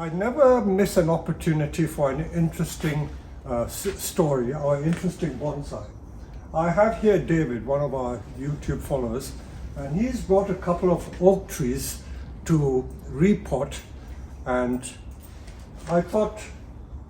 I never miss an opportunity for an interesting story or interesting bonsai. I have here David, one of our YouTube followers, and he's brought a couple of oak trees to repot, and I thought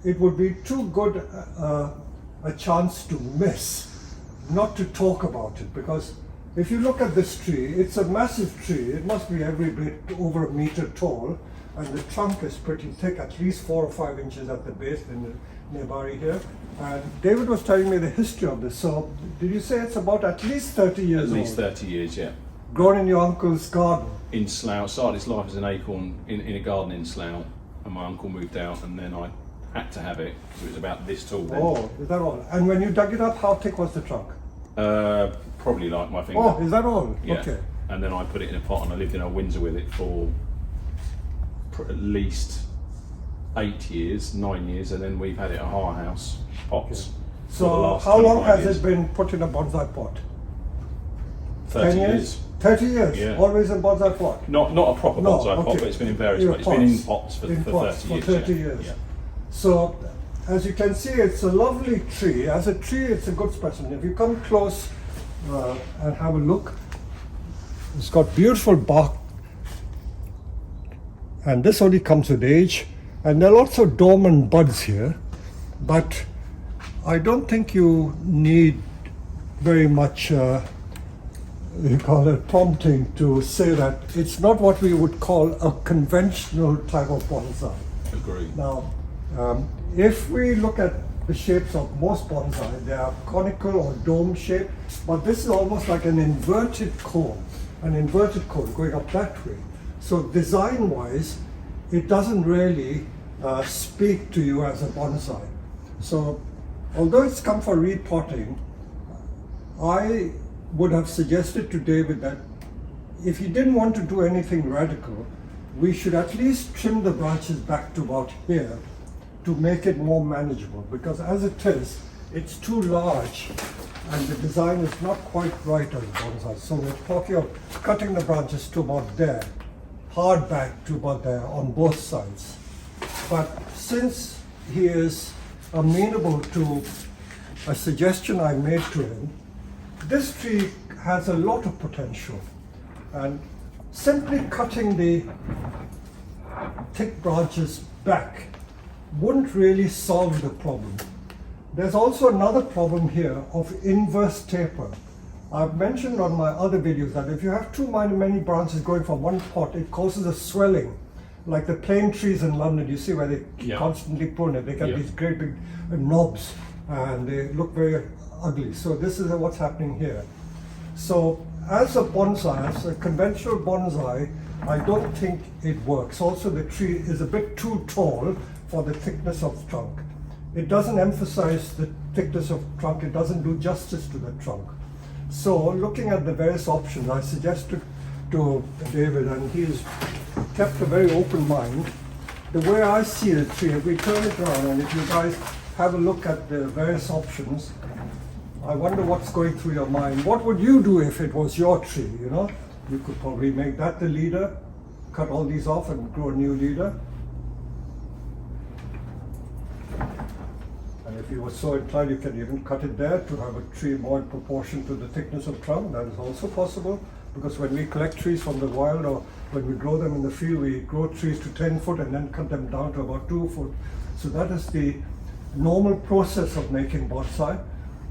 it would be too good a chance to miss not to talk about it, because if you look at this tree, it's a massive tree. It must be every bit over a meter tall, and the trunk is pretty thick, at least 4 or 5 inches at the base in the nearby here. And David was telling me the history of this. So did you say it's about at least 30 years old? At least 30 years, yeah. Grown in your uncle's garden? In Slough. Started its life as an acorn in a garden in Slough, and my uncle moved out, and then I had to have it because it was about this tall then. Oh, is that all? And when you dug it up, how thick was the trunk? Probably like my finger. Oh, is that all? Yeah. Okay. And then I put it in a pot, and I lived in Old Windsor with it for at least 8 years, 9 years, and then we've had it at our house, pots. Okay. for the So last how long 25 has years. it been put in a bonsai pot? 30 10 years. 30 years? Yeah. Always in bonsai pot? Not a proper No, bonsai pot, okay. but it's been in various Yeah, pots. It's been in pots. pots for, In for pots 30 years. for 30 yeah. years. Yeah. So, as you can see, it's a lovely tree. As a tree, it's a good specimen. If you come close and have a look, it's got beautiful bark, and this only comes with age. And there are lots of dormant buds here, but I don't think you need very much, you call it prompting, to say that it's not what we would call a conventional type of bonsai. Agree. Now, if we look at the shapes of most bonsai, they are conical or dome shaped, but this is almost like an inverted cone going up that way. So design-wise, it doesn't really speak to you as a bonsai. So although it's come for repotting, I would have suggested to David that if he didn't want to do anything radical, we should at least trim the branches back to about here to make it more manageable, because as it is, it's too large and the design is not quite right on bonsai. So we're talking of cutting the branches to about there, hard back to about there on both sides. But since he is amenable to a suggestion I made to him, this tree has a lot of potential, and simply cutting the thick branches back wouldn't really solve the problem. There's also another problem here of inverse taper. I've mentioned on my other videos that if you have too many branches going from one pot, it causes a swelling. Like the plane trees in London, you see where they constantly prune it. They get these great big knobs and they look very ugly. So this is what's happening here. So as a bonsai, as a conventional bonsai, I don't think it works. Also, the tree is a bit too tall for the thickness of the trunk. It doesn't emphasize the thickness of the trunk. It doesn't do justice to the trunk. So looking at the various options, I suggested to David, and he's kept a very open mind. The way I see the tree, if we turn it around, and if you guys have a look at the various options, I wonder what's going through your mind. What would you do if it was your tree, you know? You could probably make that the leader, cut all these off and grow a new leader. And if you were so inclined, you can even cut it there to have a tree more in proportion to the thickness of trunk. That is also possible, because when we collect trees from the wild or when we grow them in the field, we grow trees to 10 foot and then cut them down to about 2 foot. So that is the normal process of making bonsai.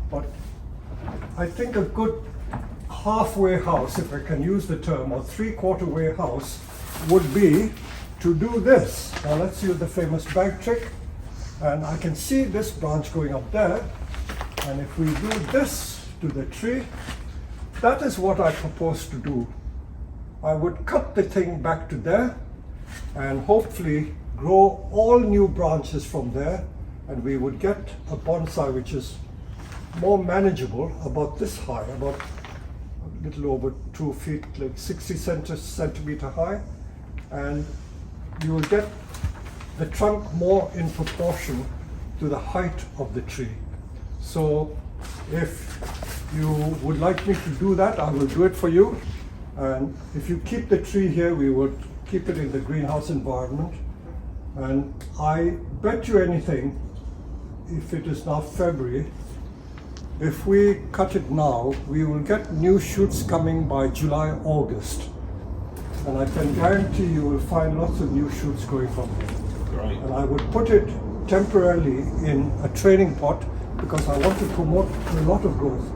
But I think a good halfway house, if I can use the term, or 3/4 way house would be to do this. Now let's use the famous bag trick. And I can see this branch going up there. And if we do this to the tree, that is what I propose to do. I would cut the thing back to there and hopefully grow all new branches from there, and we would get a bonsai which is more manageable, about this high, about a little over 2 feet, like 60 centimeter high, and you will get the trunk more in proportion to the height of the tree. So if you would like me to do that, I will do it for you. And if you keep the tree here, we would keep it in the greenhouse environment. And I bet you anything, if it is now February, if we cut it now, we will get new shoots coming by July, August. And I can guarantee you will find lots of new shoots going from here. Great. And I would put it temporarily in a training pot because I want to promote a lot of growth.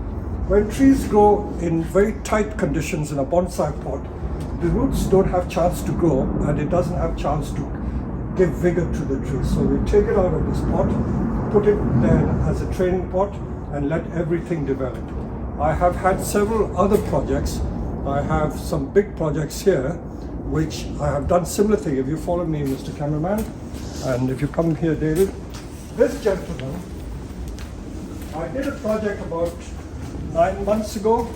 When trees grow in very tight conditions in a bonsai pot, the roots don't have chance to grow and it doesn't have chance to give vigor to the tree. So we take it out of this pot, put it there as a training pot and let everything develop. I have had several other projects. I have some big projects here which I have done similar thing. If you follow me, Mr. Cameraman, and if you come here, David, this gentleman, I did a project about 9 months ago,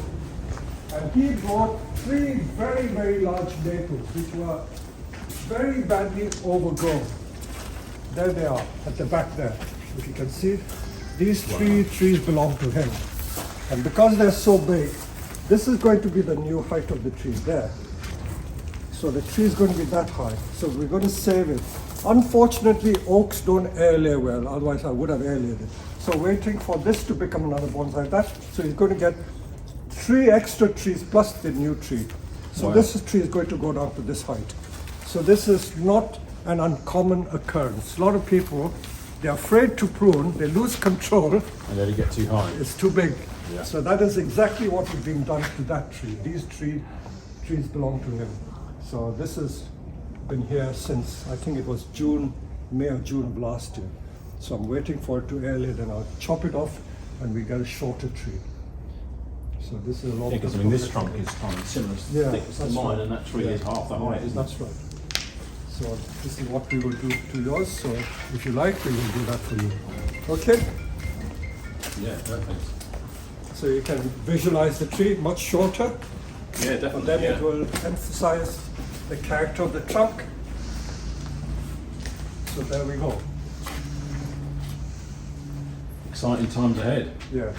and he brought 3 very, very large maples which were very badly overgrown. There they are at the back there. If you can see, these 3 trees belong to him. And because they're so big, this is going to be the new height of the tree there. So the tree is going to be that high. So we're going to save it. Unfortunately, oaks don't air lay well, otherwise I would have air layed it. So waiting for this to become another bonsai. So he's going to get 3 extra trees plus the new tree. So wow. This tree is going to go down to this height. So this is not an uncommon occurrence. A lot of people, they're afraid to prune, they lose control. And let it get too high. It's too big. Yeah. So that is exactly what is being done to that tree. These trees belong to him. So this has been here since, I think it was May or June of last year. So I'm waiting for it to aerate, then I'll chop it off and we get a shorter tree. So this is a lot. Yeah, because I mean this trunk is kind of similar thick as to mine, right. and that tree is half the height, isn't That's right. So this is what we will do to yours. So if you like, we will do that for you. Okay? it? Yeah, perfect. So you can visualize the tree much shorter. Yeah, But definitely. then Yeah. it will emphasize the character of the trunk. So there we go. Exciting times ahead. Yeah.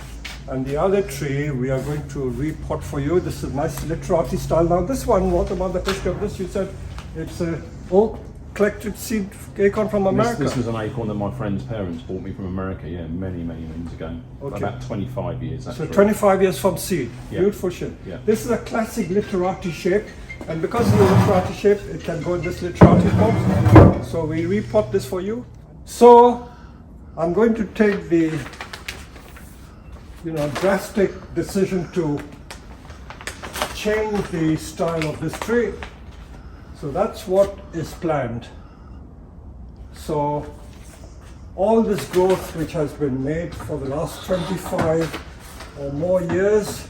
And the other tree we are going to repot for you. This is nice literati style. Now this one, what about the history of this? You said it's a oak collected seed acorn from America. This was an acorn that my friend's parents bought me from America, yeah, many, many moons ago. Okay. About 25 years. So actually. 25 years from seed. Yeah. Beautiful shape. Yeah. This is a classic literati shape. And because it's a literati shape, it can go in this literati pot. So we repot this for you. So I'm going to take the drastic decision to change the style of this tree. So that's what is planned. So all this growth which has been made for the last 25 or more years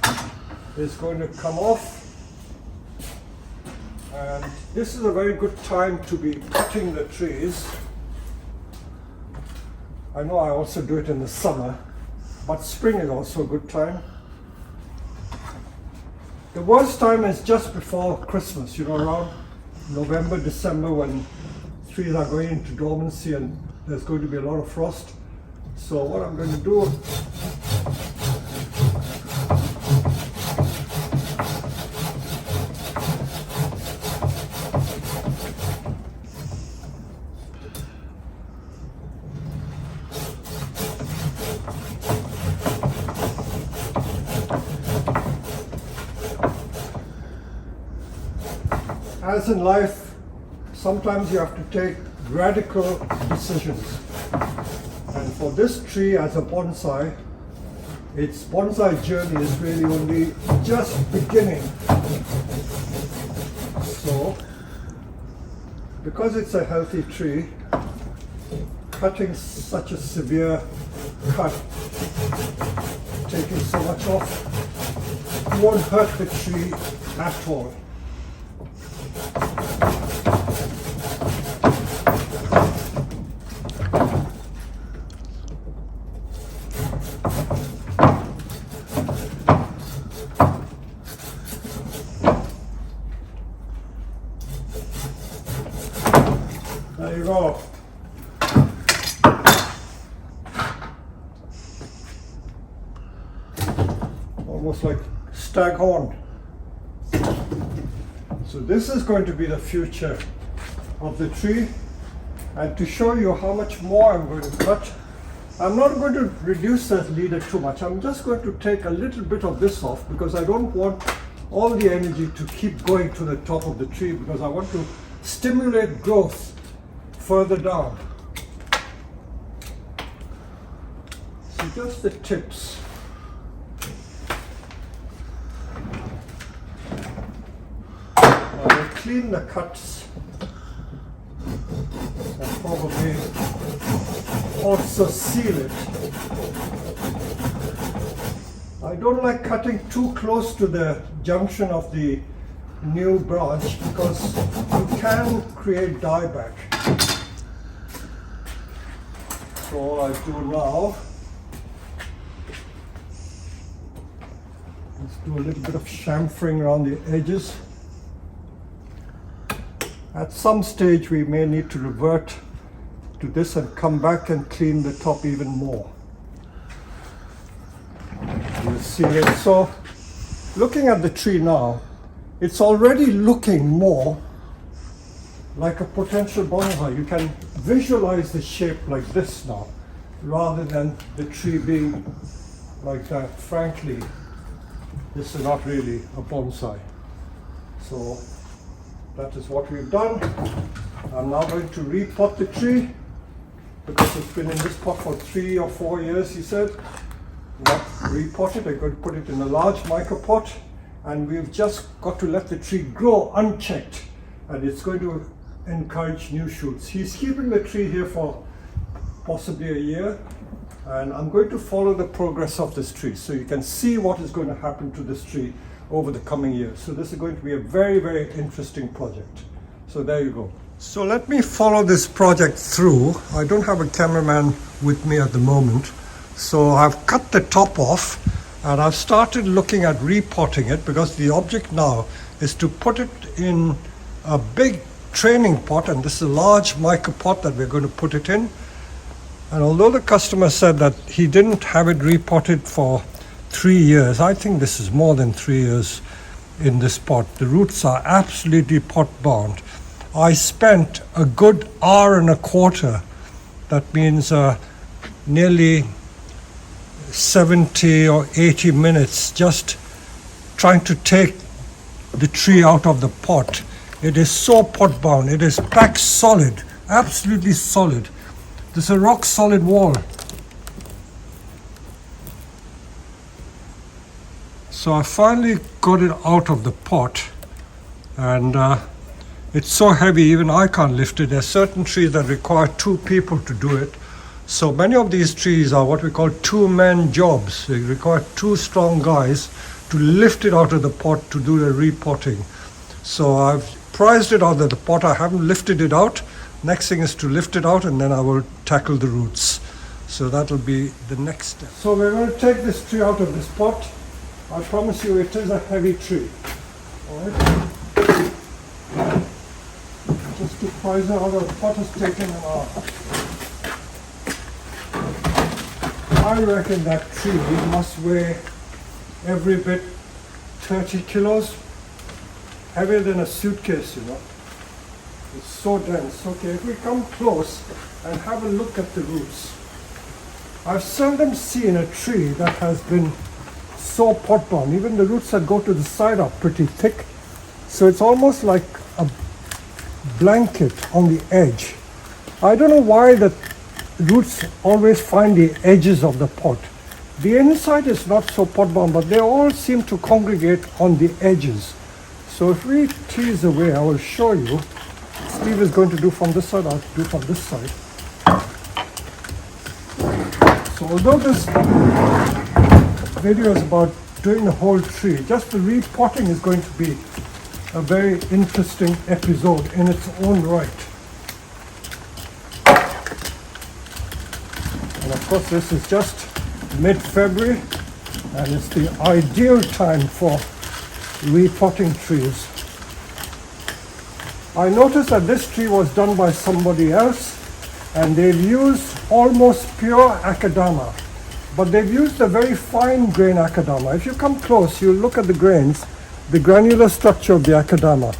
is going to come off. And this is a very good time to be cutting the trees. I know I also do it in the summer, but spring is also a good time. The worst time is just before Christmas, around November, December, when trees are going into dormancy and there's going to be a lot of frost. So what I'm going to do, as in life, sometimes you have to take radical decisions. And for this tree as a bonsai, its bonsai journey is really only just beginning. So, because it's a healthy tree, cutting such a severe cut, taking so much off, won't hurt the tree at all. There you go. Almost like staghorn. So this is going to be the future of the tree. And to show you how much more I'm going to cut, I'm not going to reduce that leader too much. I'm just going to take a little bit of this off because I don't want all the energy to keep going to the top of the tree, because I want to stimulate growth further down. So just the tips. I will clean the cuts and probably also seal it. I don't like cutting too close to the junction of the new branch because you can create dieback. So all I do now is do a little bit of chamfering around the edges. At some stage we may need to revert to this and come back and clean the top even more. You see it. So looking at the tree now, it's already looking more like a potential bonsai. You can visualize the shape like this now, rather than the tree being like that. Frankly, this is not really a bonsai. So that is what we've done. I'm now going to repot the tree because it's been in this pot for 3 or 4 years, he said. Not repot it, I'm going to put it in a large micro pot, and we've just got to let the tree grow unchecked, and it's going to encourage new shoots. He's keeping the tree here for possibly a year, and I'm going to follow the progress of this tree so you can see what is going to happen to this tree over the coming years. So this is going to be a very, very interesting project. So there you go. So let me follow this project through. I don't have a cameraman with me at the moment. So I've cut the top off and I've started looking at repotting it, because the object now is to put it in a big training pot, and this is a large micro pot that we're going to put it in. And although the customer said that he didn't have it repotted for 3 years, I think this is more than 3 years in this pot. The roots are absolutely pot bound. I spent a good hour and a quarter, that means nearly 70 or 80 minutes, just trying to take the tree out of the pot. It is so pot bound. It is packed solid, absolutely solid. This is a rock solid wall. So I finally got it out of the pot, and it's so heavy even I can't lift it. There are certain trees that require 2 people to do it. So many of these trees are what we call 2-man jobs. They require 2 strong guys to lift it out of the pot to do the repotting. So I've prized it out of the pot. I haven't lifted it out. Next thing is to lift it out, and then I will tackle the roots. So that'll be the next step. So we're going to take this tree out of this pot. I promise you it is a heavy tree. All right. Just to prize it out of the pot has taken an hour. I reckon that tree must weigh every bit 30 kilos, heavier than a suitcase, you know. It's so dense. Okay, if we come close and have a look at the roots, I've seldom seen a tree that has been so pot bound. Even the roots that go to the side are pretty thick, so it's almost like a blanket on the edge. I don't know why the roots always find the edges of the pot. The inside is not so pot bound, but they all seem to congregate on the edges. So if we tease away, I will show you. Steve is going to do from this side, I'll do from this side. So although this video is about doing the whole tree, just the repotting is going to be a very interesting episode in its own right. And of course this is just mid-February, and it's the ideal time for repotting trees. I noticed that this tree was done by somebody else, and they've used almost pure akadama, but they've used a very fine grain akadama. If you come close, you'll look at the grains, the granular structure of the akadama.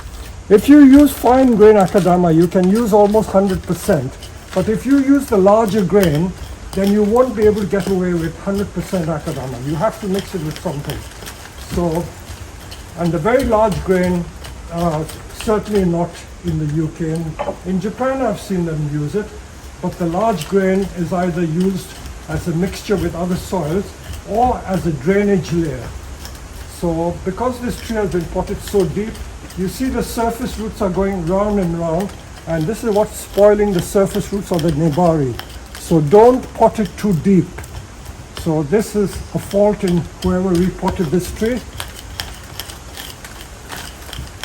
If you use fine grain akadama, you can use almost 100%. But if you use the larger grain, then you won't be able to get away with 100% akadama. You have to mix it with something. So, and the very large grain, certainly not in the UK. In Japan, I've seen them use it, but the large grain is either used as a mixture with other soils or as a drainage layer. So, because this tree has been potted so deep, you see the surface roots are going round and round, and this is what's spoiling the surface roots of the nebari. So don't pot it too deep. So this is a fault in whoever repotted this tree.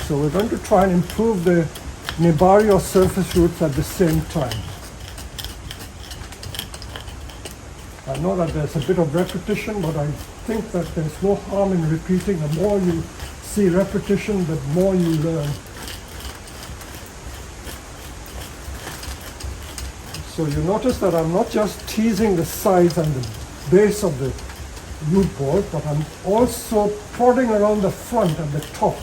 So we're going to try and improve the nebari or surface roots at the same time. I know that there's a bit of repetition, but I think that there's no harm in repeating. The more you see repetition, the more you learn. So you notice that I'm not just teasing the sides and the base of the root ball, but I'm also prodding around the front and the top.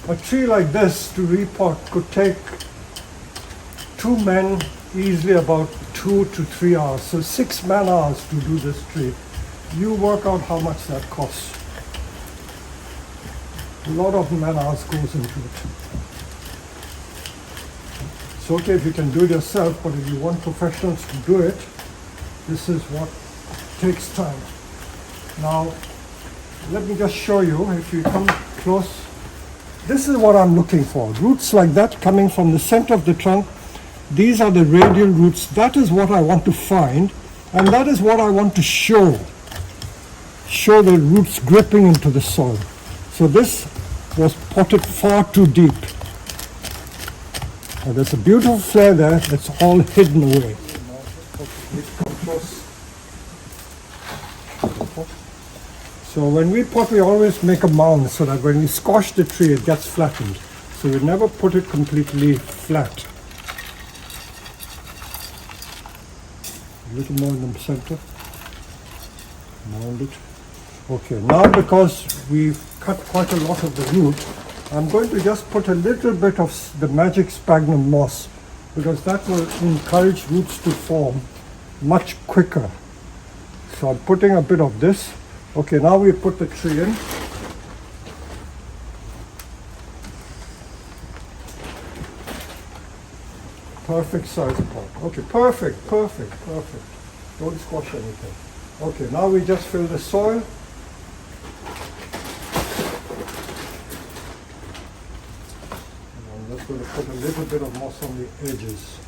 A tree like this to repot could take 2 men easily about 2 to 3 hours. So 6 man-hours to do this tree. You work out how much that costs. A lot of man-hours goes into it. It's okay if you can do it yourself, but if you want professionals to do it, this is what takes time. Now, let me just show you, if you come close, this is what I'm looking for. Roots like that coming from the center of the trunk. These are the radial roots. That is what I want to find, and that is what I want to show. Show the roots gripping into the soil. So this was potted far too deep. Now there's a beautiful flare there that's all hidden away. So when we pot, we always make a mound so that when we squash the tree, it gets flattened. So we never put it completely flat. A little more in the center. Mound it. Okay, now because we've cut quite a lot of the root, I'm going to just put a little bit of the magic sphagnum moss, because that will encourage roots to form much quicker. So I'm putting a bit of this. Okay, now we put the tree in. Perfect size pot. Okay, perfect. Don't squash anything. Okay, now we just fill the soil. And I'm just going to put a little bit of moss on the edges.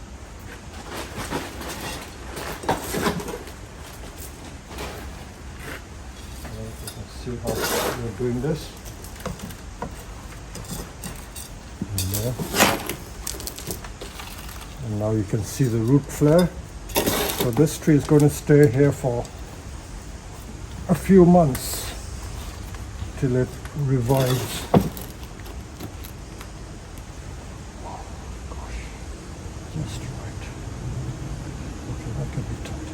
See how we're doing this. And there. And now you can see the root flare. So this tree is going to stay here for a few months till it revives. Oh gosh, just right. Okay, that can be tight.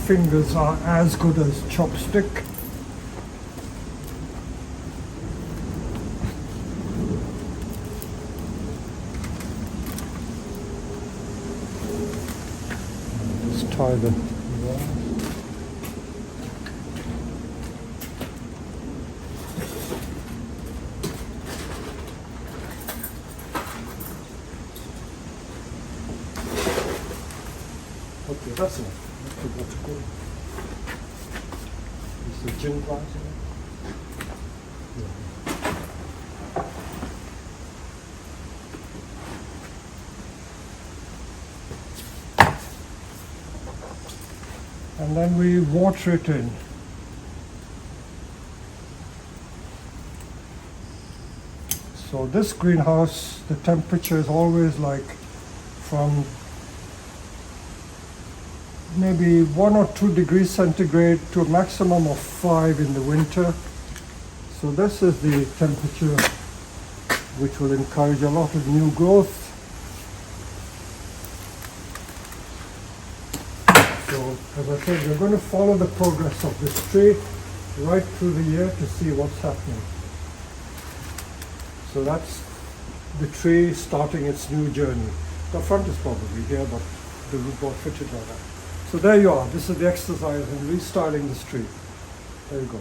Fingers are as good as chopstick. Just tie the okay, that's enough. That's good. Is the gin plant in it? Yeah. And then we water it in. So this greenhouse, the temperature is always like from maybe 1 or 2 degrees centigrade to a maximum of 5 in the winter. So this is the temperature which will encourage a lot of new growth. So as I said, we're going to follow the progress of this tree right through the year to see what's happening. So that's the tree starting its new journey. The front is probably here, but the root ball fitted like that. So there you are. This is the exercise in restyling this tree. There you go.